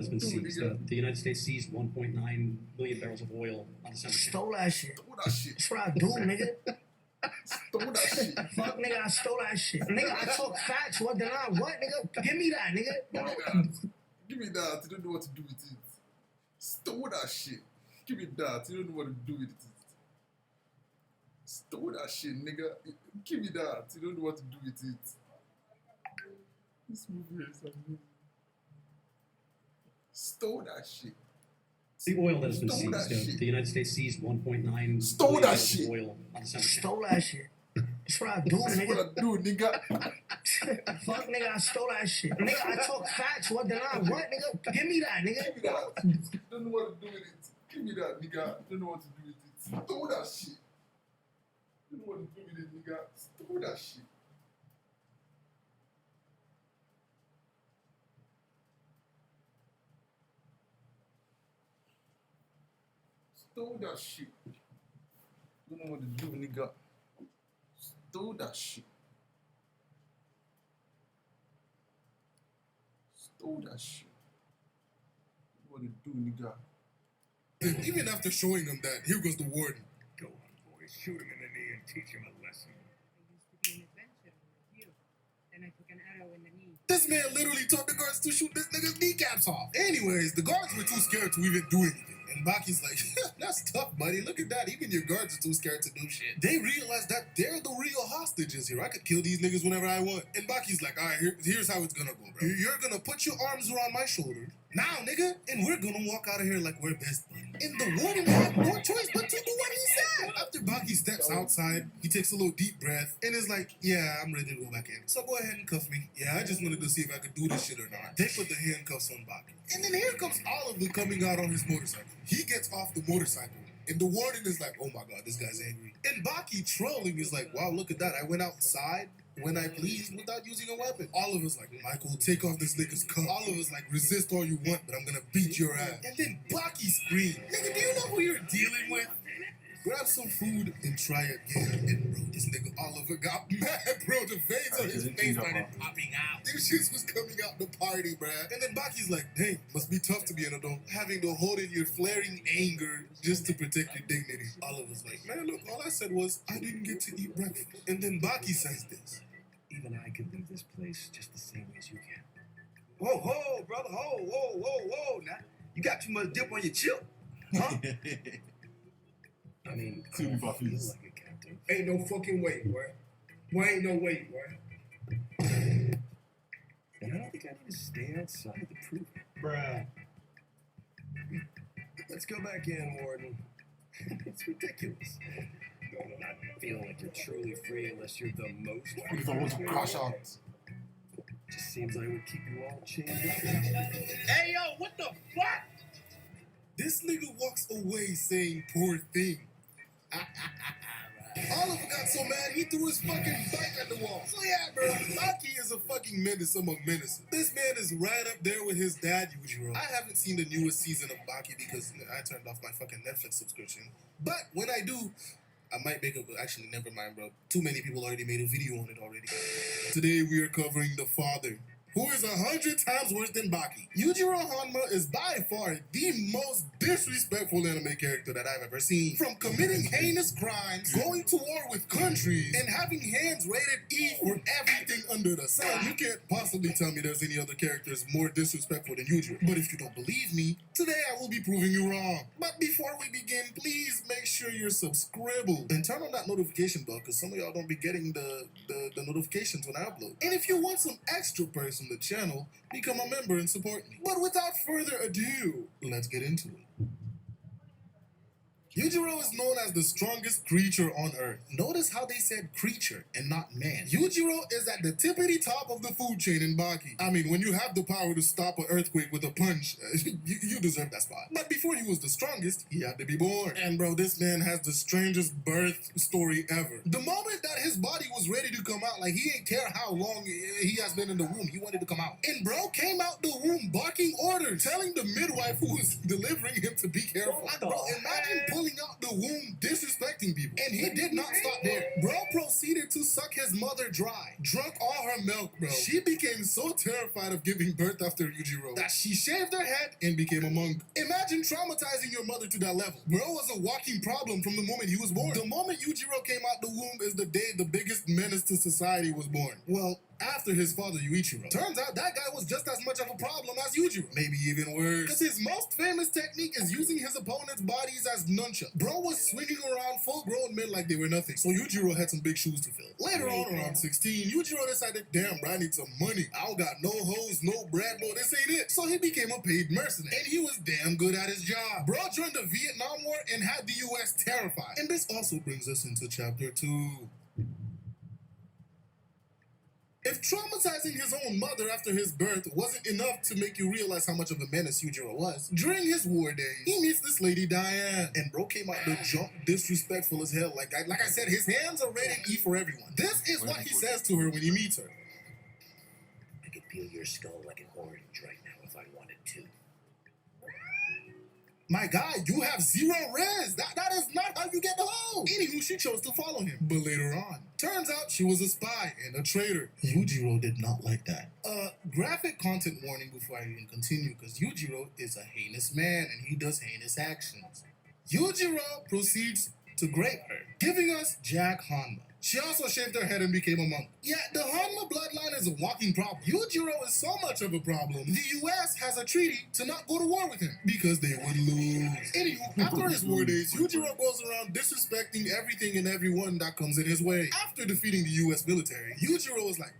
has been seized. The United States seized 1.9 million barrels of oil on December 10th. Stole that shit. Stole that shit. That's what I do, nigga. Stole that shit. Fuck, nigga, I stole that shit. Nigga, I talk facts. What did I? What, nigga? Give me that, nigga. Give me that. You don't know what to do with it. Stole that shit. Give me that. You don't know what to do with it. Stole that shit, nigga. Give me that. You don't know what to do with it. This movie is amazing. Stole that shit. The oil that has been seized. The United States seized 1.9 million barrels of oil on December 10th. Stole that shit. That's what I do, nigga. That's what I do, nigga. Fuck, nigga, I stole that shit. Nigga, I talk facts. What did I? What, nigga? Give me that, nigga. Give me that. You don't know what to do with it. Give me that, nigga. You don't know what to do with it. Stole that shit. You don't know what to do with it, nigga. Stole that shit. Stole that shit. You don't know what to do, nigga. Stole that shit. Stole that shit. What to do, nigga? Even after showing him that, here goes the warden. Go on, boys. Shoot him in the knee and teach him a lesson. I used to be an adventurer with you. Then I took an arrow in the knee. This man literally told the guards to shoot this nigga's kneecaps off. Anyways, the guards were too scared to even do anything. And Baki's like, that's tough, buddy. Look at that. Even your guards are too scared to do shit. They realize that they're the real hostages here. I could kill these niggas whenever I want. And Baki's like, all right, here's how it's gonna go, bro. You're gonna put your arms around my shoulder. Now, nigga, and we're gonna walk out of here like we're best buddies. And the warden had no choice but to do what he said. After Baki steps outside, he takes a little deep breath and is like, yeah, I'm ready to go back in. So go ahead and cuff me. Yeah, I just wanted to see if I could do this shit or not. They put the handcuffs on Baki. And then here comes Oliver coming out on his motorcycle. He gets off the motorcycle. And the warden is like, oh my god, this guy's angry. And Baki trolling is like, wow, look at that. I went outside when I pleased without using a weapon. Oliver's like, Michael, take off this nigga's cuff. Oliver's like, resist all you want, but I'm gonna beat your ass. And then Baki screams, nigga, do you know who you're dealing with? Grab some food and try again. And bro, this nigga Oliver got mad, bro. The veins on his face started popping out. This shit was coming out the party, bruh. And then Baki's like, dang, must be tough to be an adult. Having to hold in your flaring anger just to protect your dignity. Oliver's like, man, look, all I said was, I didn't get to eat breakfast. And then Baki says this. Even I can leave this place just the same way as you can. Whoa, whoa, brother, whoa. Now, you got too much dip on your chip, huh? I mean, Too many I feel buffies. like a captain. Ain't no fucking way, boy. Boy, ain't no way, boy. And I don't think I need to stay outside to prove it. Bruh. Let's go back in, Warden. It's ridiculous. Not feeling like you're truly free unless you're the most free. If I want to crash out. Just seems like it would keep you all chained up. Hey, yo, what the fuck? This nigga walks away saying, poor thing. Oliver got so mad, he threw his fucking bike at the wall. So yeah, bro, Baki is a fucking menace among menaces. This man is right up there with his dad, Yujiro. I haven't seen the newest season of Baki because I turned off my fucking Netflix subscription. But when I do, I might make a... Actually, never mind, bro. Too many people already made a video on it already. Today, we are covering The Father, who is 100 times worse than Baki. Yujiro Hanma is by far the most disrespectful anime character that I've ever seen. From committing heinous crimes, going to war with countries, and having hands rated E for everything under the sun. You can't possibly tell me there's any other characters more disrespectful than Yujiro. But if you don't believe me, today I will be proving you wrong. But before we begin, please make sure you're subscribed and turn on that notification bell because some of y'all don't be getting the notifications when I upload. And if you want some extra perks from the channel, become a member and support me. But without further ado, let's get into it. Yujiro is known as the strongest creature on Earth. Notice how they said creature and not man. Yujiro is at the tippity top of the food chain in Baki. I mean, when you have the power to stop an earthquake with a punch, you deserve that spot. But before he was the strongest, he had to be born. And bro, this man has the strangest birth story ever. The moment that his body was ready to come out, like he didn't care how long he has been in the womb, he wanted to come out. And bro came out the womb barking orders, telling the midwife who was delivering him to be careful. Like, bro, imagine pulling coming out the womb disrespecting people. And he did not stop there. Bro proceeded to suck his mother dry, drunk all her milk, bro. She became so terrified of giving birth after Yujiro that she shaved her head and became a monk. Imagine traumatizing your mother to that level. Bro was a walking problem from the moment he was born. The moment Yujiro came out the womb is the day the biggest menace to society was born. Well, after his father Yuichiro. Turns out that guy was just as much of a problem as Yujiro. Maybe even worse. Because his most famous technique is using his opponent's bodies as nunchucks. Bro was swinging around full-grown men like they were nothing. So Yujiro had some big shoes to fill. Later on, around 16, Yujiro decided, damn, bro, I need some money. I don't got no hoes, no bread, bro, this ain't it. So he became a paid mercenary. And he was damn good at his job. Bro joined the Vietnam War and had the US terrified. And this also brings us into chapter 2. If traumatizing his own mother after his birth wasn't enough to make you realize how much of a menace Yujiro was, during his war days, he meets this lady Diane, and bro came out the jump disrespectful as hell. Like I said, his hands are rated E for everyone. This is what he says to her when he meets her. I could peel your skull like an orange right now if I wanted to. My guy, you have 0 res. That is not how you get the hoe. Anywho, she chose to follow him. But later on, turns out she was a spy and a traitor. Yujiro did not like that. Graphic content warning before I even continue, because Yujiro is a heinous man and he does heinous actions. Yujiro proceeds to grape her, giving us Jack Hanma. She also shaved her head and became a monk. Yeah, the Hanma bloodline is a walking problem. Yujiro is so much of a problem, the US has a treaty to not go to war with him because they would lose. Anywho, after his war days, Yujiro goes around disrespecting everything and everyone that comes in his way. After defeating the US military, Yujiro was like,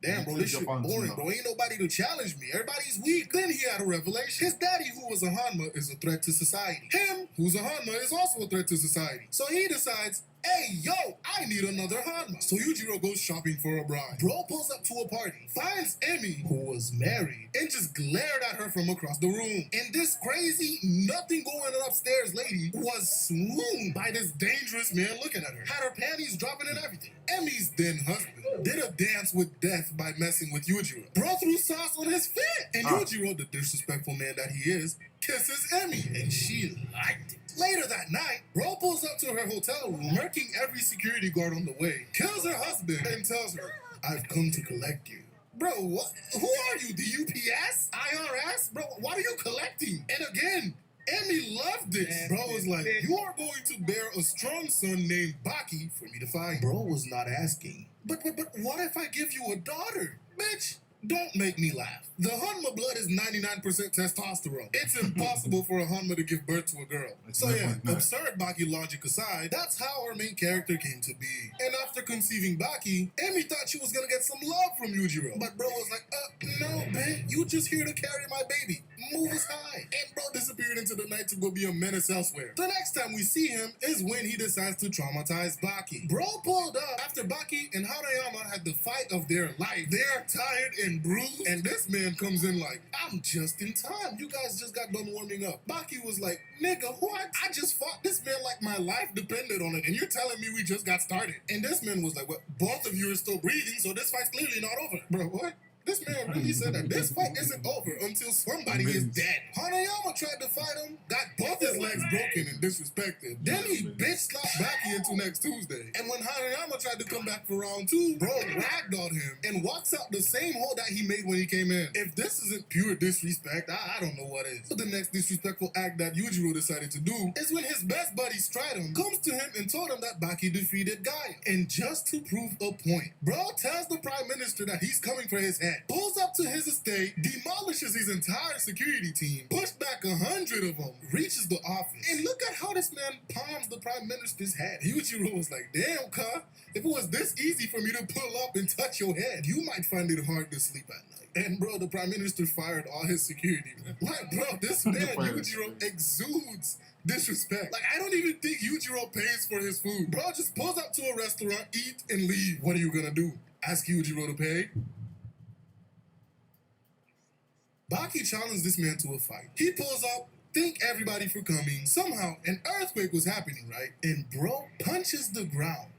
damn, bro, this shit boring, bro. Ain't nobody to challenge me. Everybody's weak. Then he had a revelation. His daddy, who was a Hanma, is a threat to society. Him, who's a Hanma, is also a threat to society. So he decides, hey, yo, I need another Hanma. So Yujiro goes shopping for a bride. Bro pulls up to a party, finds Emi, who was married, and just glared at her from across the room. And this crazy, nothing going on upstairs lady was swooned by this dangerous man looking at her. Had her panties dropping and everything. Emi's then husband did a dance with death by messing with Yujiro. Bro threw sauce on his fit. And Yujiro, the disrespectful man that he is, kisses Emi. And she liked it. Later that night, Bro pulls up to her hotel room, murking every security guard on the way, kills her husband, and tells her, I've come to collect you. Bro, what? Who are you, the UPS? IRS? Bro, what are you collecting? And again, Emi loved this. Bro was like, you are going to bear a strong son named Baki for me to find. Bro was not asking. But what if I give you a daughter? Bitch, don't make me laugh. The Hanma blood is 99% testosterone. It's impossible for a Hanma to give birth to a girl. So yeah, absurd Baki logic aside, that's how our main character came to be. And after conceiving Baki, Emi thought she was gonna get some love from Yujiro. But bro was like, no, babe, you just here to carry my baby. Move aside. And bro disappeared into the night to go be a menace elsewhere. The next time we see him is when he decides to traumatize Baki. Bro pulled up after Baki and Harayama had the fight of their life. They're tired and bruised, and this man comes in like, I'm just in time. You guys just got done warming up. Baki was like, nigga, what? I just fought this man like my life depended on it, and you're telling me we just got started. And this man was like, well, both of you are still breathing, so this fight's clearly not over. Bro, what? This man really said that this fight isn't over until somebody is dead. Hanayama tried to fight him, got both his legs broken and disrespected. Then he bitch slapped Baki into next Tuesday. And when Hanayama tried to come back for round 2, bro ragdolled him and walks out the same hole that he made when he came in. If this isn't pure disrespect, I don't know what is. But the next disrespectful act that Yujiro decided to do is when his best buddy Stridum comes to him and told him that Baki defeated Gaia. And just to prove a point, bro tells the prime minister that he's coming for his head. Pulls up to his estate, demolishes his entire security team, pushed back 100 of them, reaches the office, and look at how this man palms the prime minister's head. Yujiro was like, damn, cuh, if it was this easy for me to pull up and touch your head, you might find it hard to sleep at night. And bro, the prime minister fired all his security. Like, bro, this man, Yujiro, exudes disrespect. Like, I don't even think Yujiro pays for his food. Bro just pulls up to a restaurant, eat, and leave. What are you gonna do? Ask Yujiro to pay? Baki challenged this man to a fight. He pulls up, thank everybody for coming. Somehow, an earthquake was happening, right? And bro punches the ground.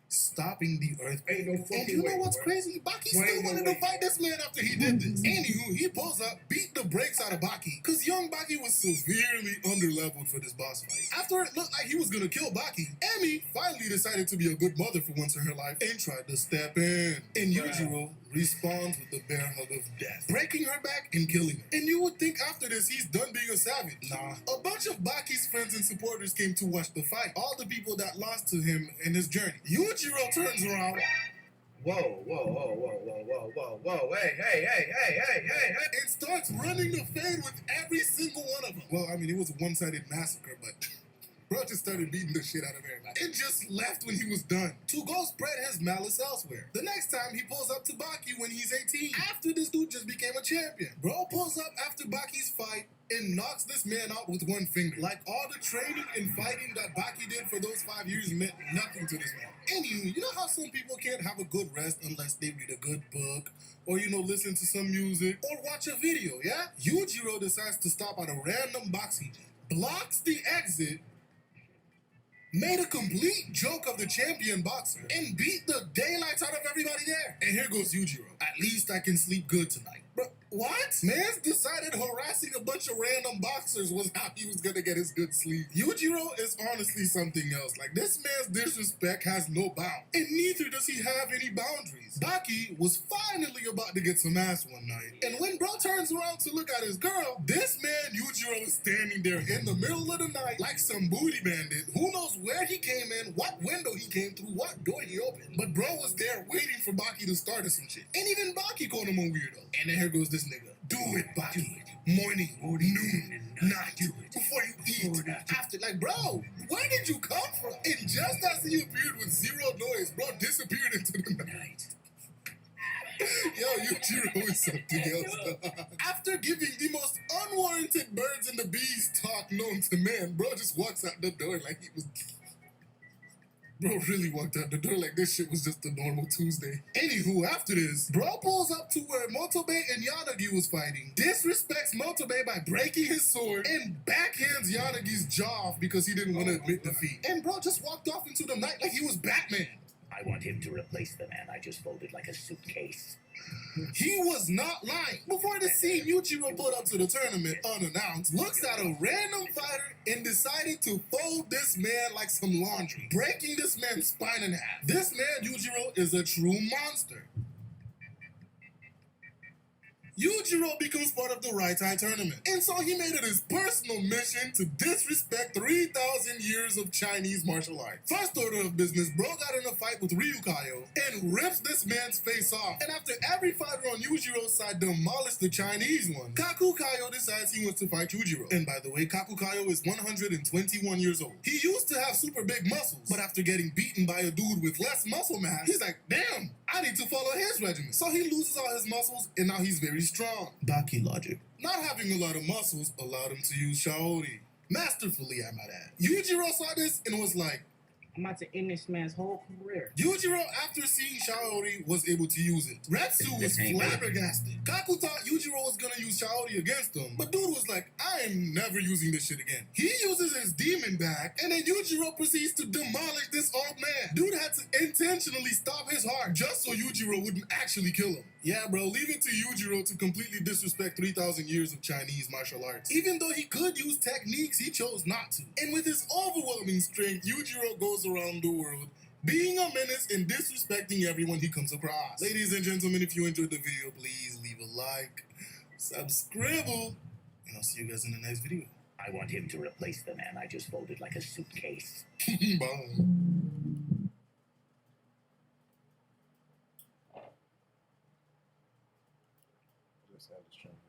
stopping the earthquake. Ain't no And fucking you know way, what's bro. crazy? Baki Wait, still no wanted way. to fight this man after he did this. Anywho, he pulls up, beat the brakes out of Baki, because young Baki was severely underleveled for this boss fight. After it looked like he was gonna kill Baki, Emi finally decided to be a good mother for once in her life and tried to step in. And Yujiro responds with the bear hug of death, breaking her back and killing her. And you would think after this he's done being a savage. Nah, a bunch of Baki's friends and supporters came to watch the fight. All the people that lost to him in his journey. Yujiro turns around. Whoa, whoa, whoa, whoa, whoa, whoa, whoa, whoa, hey. And starts running the fade with every single one of them. Well, I mean, it was a one-sided massacre, but bro just started beating the shit out of everybody. And just left when he was done to go spread his malice elsewhere. The next time he pulls up to Baki when he's 18, after this dude just became a champion. Bro pulls up after Baki's fight and knocks this man out with one finger. Like all the training and fighting that Baki did for those 5 years meant nothing to this man. Anywho, you know how some people can't have a good rest unless they read a good book, or listen to some music, or watch a video, yeah? Yujiro decides to stop at a random boxing gym, blocks the exit, made a complete joke of the champion boxer, and beat the daylights out of everybody there. And here goes Yujiro. At least I can sleep good tonight. Bro, what? Man's decided harassing a bunch of random boxers was how he was gonna get his good sleep. Yujiro is honestly something else. Like, this man's disrespect has no bounds, and neither does he have any boundaries. Baki was finally about to get some ass one night, and when bro turns around to look at his girl, this man Yujiro is standing there in the middle of the night like some booty bandit. Who knows where he came in, what window he came through, what door he opened. But bro was there waiting for Baki to start or some shit. And even Baki called him a weirdo. And then here goes this nigga. Do it, Baki. Morning, noon, night. Before you eat, after. Like, bro, where did you come from? And just as he appeared with zero noise, bro disappeared into the night. Yo, Yujiro is something else, dog. After giving the most unwarranted birds and the bees talk known to man, bro just walks out the door like he was... Bro really walked out the door like this shit was just a normal Tuesday. Anywho, after this, bro pulls up to where Motobe and Yanagi was fighting, disrespects Motobe by breaking his sword, and backhands Yanagi's jaw off because he didn't want to admit defeat. And bro just walked off into the night like he was Batman. I want him to replace the man I just folded like a suitcase. He was not lying. Before the scene, Yujiro pulled up to the tournament unannounced, looks at a random fighter, and decided to fold this man like some laundry, breaking this man's spine in half. This man, Yujiro, is a true monster. Yujiro becomes part of the Raitai tournament, and so he made it his personal mission to disrespect 3,000 years of Chinese martial arts. First order of business, bro got in a fight with Ryukayo and rips this man's face off. And after every fighter on Yujiro's side demolished the Chinese one, Kakukayo decides he wants to fight Yujiro. And by the way, Kakukayo is 121 years old. He used to have super big muscles, but after getting beaten by a dude with less muscle mass, he's like, damn, I need to follow his regimen. So he loses all his muscles, and now he's very strong. Baki logic. Not having a lot of muscles allowed him to use Shaori. Masterfully, I might add. Yujiro saw this and was like, I'm about to end this man's whole career. Yujiro, after seeing Shaori, was able to use it. Retsu was flabbergasted. Kaku thought Yujiro was gonna use Shaori against him, but dude was like, I am never using this shit again. He uses his demon back, and then Yujiro proceeds to demolish this old man. Dude had to intentionally stop his heart just so Yujiro wouldn't actually kill him. Yeah, bro, leave it to Yujiro to completely disrespect 3,000 years of Chinese martial arts. Even though he could use techniques, he chose not to. And with his overwhelming strength, Yujiro goes around the world being a menace and disrespecting everyone he comes across. Ladies and gentlemen, if you enjoyed the video, please leave a like, subscribe, and I'll see you guys in the next video. I want him to replace the man I just folded like a suitcase. Bye. Just have this champion.